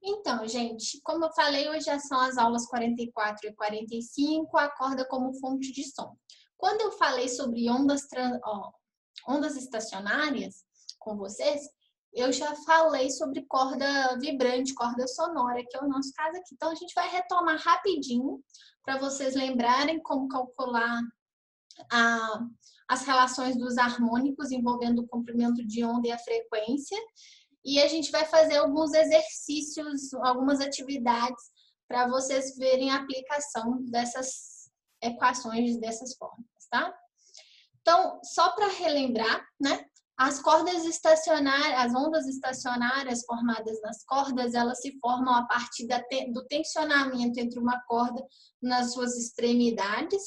Então, gente, como eu falei, hoje já são as aulas 44 e 45, a corda como fonte de som. Quando eu falei sobre ondas estacionárias com vocês, eu já falei sobre corda vibrante, corda sonora, que é o nosso caso aqui. Então, a gente vai retomar rapidinho para vocês lembrarem como calcular as relações dos harmônicos envolvendo o comprimento de onda e a frequência. E a gente vai fazer alguns exercícios, algumas atividades para vocês verem a aplicação dessas equações dessas formas, tá? Então, só para relembrar, né? As cordas estacionárias, as ondas estacionárias formadas nas cordas, elas se formam a partir do tensionamento entre uma corda nas suas extremidades.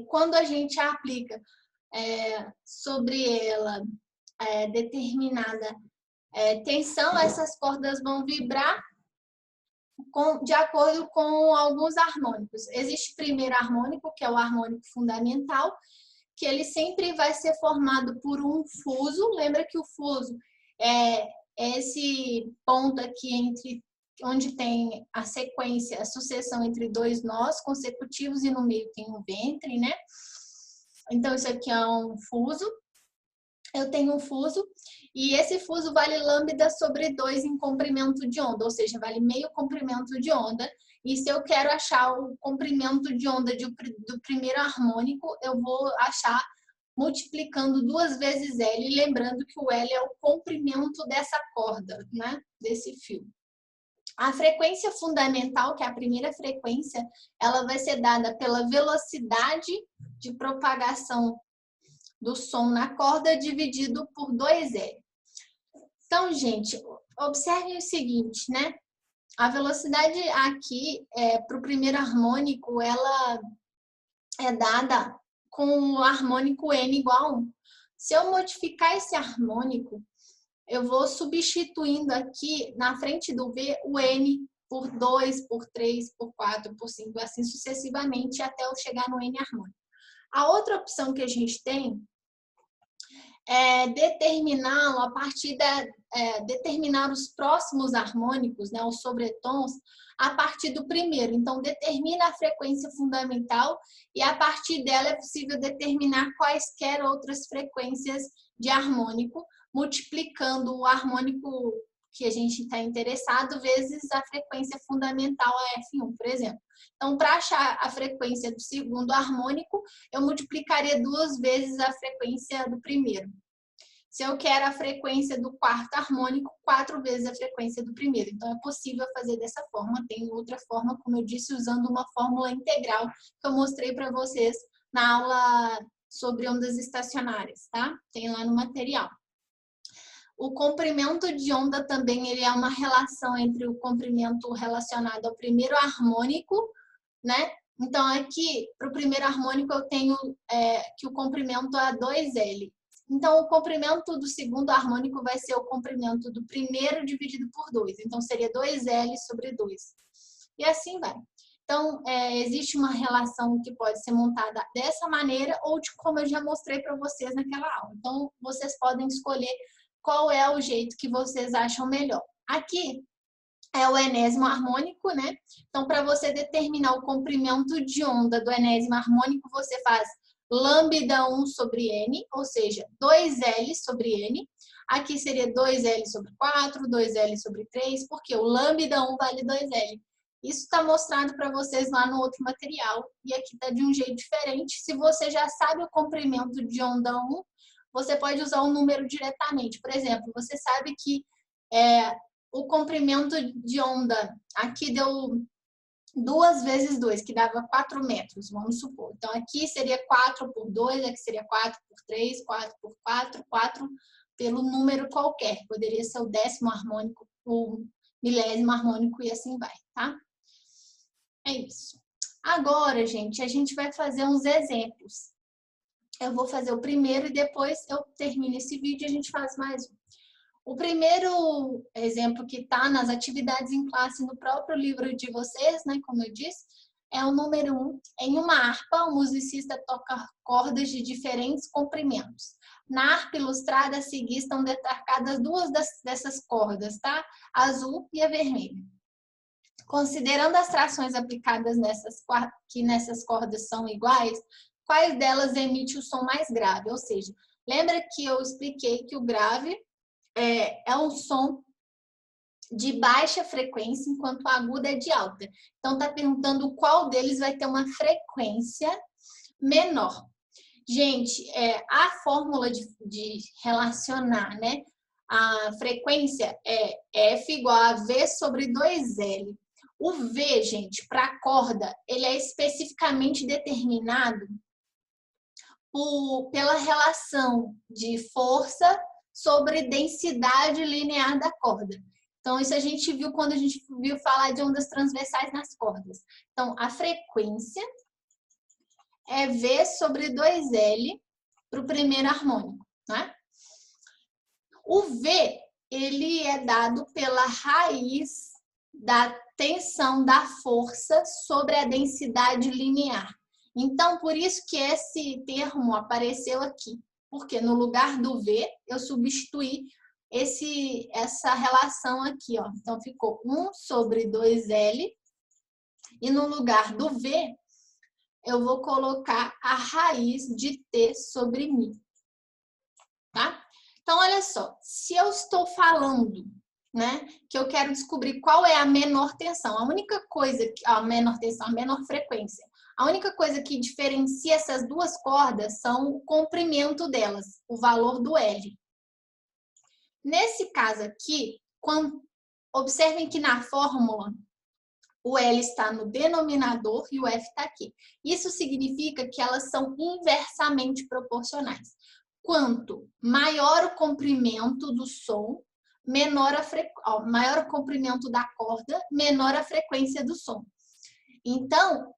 Quando a gente aplica sobre ela determinada tensão, essas cordas vão vibrar de acordo com alguns harmônicos. Existe o primeiro harmônico, que é o harmônico fundamental, que ele sempre vai ser formado por um fuso. Lembra que o fuso é esse ponto aqui onde tem a sequência, a sucessão entre dois nós consecutivos e no meio tem um ventre, né? Então, isso aqui é um fuso. Eu tenho um fuso e esse fuso vale lambda sobre 2 em comprimento de onda, ou seja, vale meio comprimento de onda. E se eu quero achar o comprimento de onda do primeiro harmônico, eu vou achar multiplicando 2 vezes L, lembrando que o L é o comprimento dessa corda, né? Desse fio. A frequência fundamental, que é a primeira frequência, ela vai ser dada pela velocidade de propagação do som na corda dividido por 2L. Então, gente, observe o seguinte, né? A velocidade aqui para o primeiro harmônico, ela é dada com o harmônico N igual a 1. Se eu modificar esse harmônico, eu vou substituindo aqui na frente do V o N por 2, por 3, por 4, por 5, assim sucessivamente até eu chegar no N harmônico. A outra opção que a gente tem determiná-lo a partir determinar os próximos harmônicos, né, os sobretons, a partir do primeiro. Então, determina a frequência fundamental e a partir dela é possível determinar quaisquer outras frequências de harmônico, multiplicando o harmônico que a gente está interessado vezes a frequência fundamental, a F1, por exemplo. Então, para achar a frequência do segundo harmônico, eu multiplicaria 2 vezes a frequência do primeiro. Se eu quero a frequência do quarto harmônico, 4 vezes a frequência do primeiro. Então, é possível fazer dessa forma. Tem outra forma, como eu disse, usando uma fórmula integral que eu mostrei para vocês na aula sobre ondas estacionárias, tá? Tem lá no material. O comprimento de onda também ele é uma relação entre o comprimento relacionado ao primeiro harmônico, né? Então, aqui, para o primeiro harmônico, eu tenho que o comprimento é 2L. Então, o comprimento do segundo harmônico vai ser o comprimento do primeiro dividido por 2. Então, seria 2L sobre 2. E assim vai. Então, existe uma relação que pode ser montada dessa maneira ou de como eu já mostrei para vocês naquela aula. Então, vocês podem escolher qual é o jeito que vocês acham melhor. Aqui é o enésimo harmônico, né? Então, para você determinar o comprimento de onda do enésimo harmônico, você faz lambda 1 sobre N, ou seja, 2L sobre N. Aqui seria 2L sobre 4, 2L sobre 3, porque o lambda 1 vale 2L. Isso está mostrado para vocês lá no outro material, e aqui está de um jeito diferente. Se você já sabe o comprimento de onda 1, você pode usar o número diretamente. Por exemplo, você sabe que o comprimento de onda aqui deu 2 vezes 2, que dava 4 metros, vamos supor. Então, aqui seria 4 por 2, aqui seria 4 por 3, 4 por 4, 4 pelo número qualquer. Poderia ser o 10º harmônico, o 1000º harmônico e assim vai, tá? É isso. Agora, gente, a gente vai fazer uns exemplos. Eu vou fazer o primeiro e depois eu termino esse vídeo e a gente faz mais um. O primeiro exemplo que está nas atividades em classe no próprio livro de vocês, né, como eu disse, é o número 1. Em uma harpa, o musicista toca cordas de diferentes comprimentos. Na harpa ilustrada a seguir estão demarcadas duas dessas cordas, tá? A azul e a vermelha. Considerando as trações aplicadas nessas cordas são iguais, quais delas emite o som mais grave? Ou seja, lembra que eu expliquei que o grave é um som de baixa frequência, enquanto o agudo é de alta. Então, está perguntando qual deles vai ter uma frequência menor. Gente, a fórmula de relacionar, né, a frequência é F igual a V sobre 2L. O V, gente, para a corda, ele é especificamente determinado pela relação de força sobre densidade linear da corda. Então, isso a gente viu quando a gente viu falar de ondas transversais nas cordas. Então, a frequência é V sobre 2L para o primeiro harmônico, né? O V, ele é dado pela raiz da tensão da força sobre a densidade linear. Então, por isso que esse termo apareceu aqui. Porque no lugar do V, eu substituí essa relação aqui, ó. Então, ficou 1 sobre 2L. E no lugar do V, eu vou colocar a raiz de T sobre μ. Tá? Então, olha só. Se eu estou falando, né, que eu quero descobrir qual é a menor tensão, a única coisa, a menor tensão, a menor frequência, a única coisa que diferencia essas duas cordas são o comprimento delas, o valor do L. Nesse caso aqui, observem que na fórmula o L está no denominador e o F está aqui. Isso significa que elas são inversamente proporcionais. Quanto maior o comprimento do som, maior o comprimento da corda, menor a frequência do som. Então,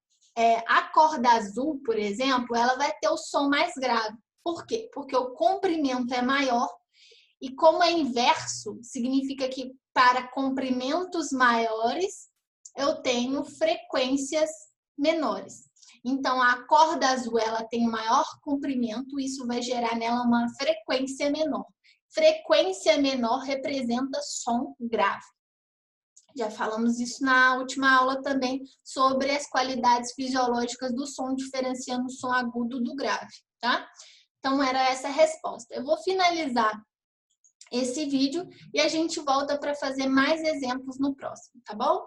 a corda azul, por exemplo, ela vai ter o som mais grave. Por quê? Porque o comprimento é maior e como é inverso, significa que para comprimentos maiores eu tenho frequências menores. Então, a corda azul ela tem maior comprimento, isso vai gerar nela uma frequência menor. Frequência menor representa som grave. Já falamos isso na última aula também, sobre as qualidades fisiológicas do som, diferenciando o som agudo do grave, tá? Então, era essa a resposta. Eu vou finalizar esse vídeo e a gente volta para fazer mais exemplos no próximo, tá bom?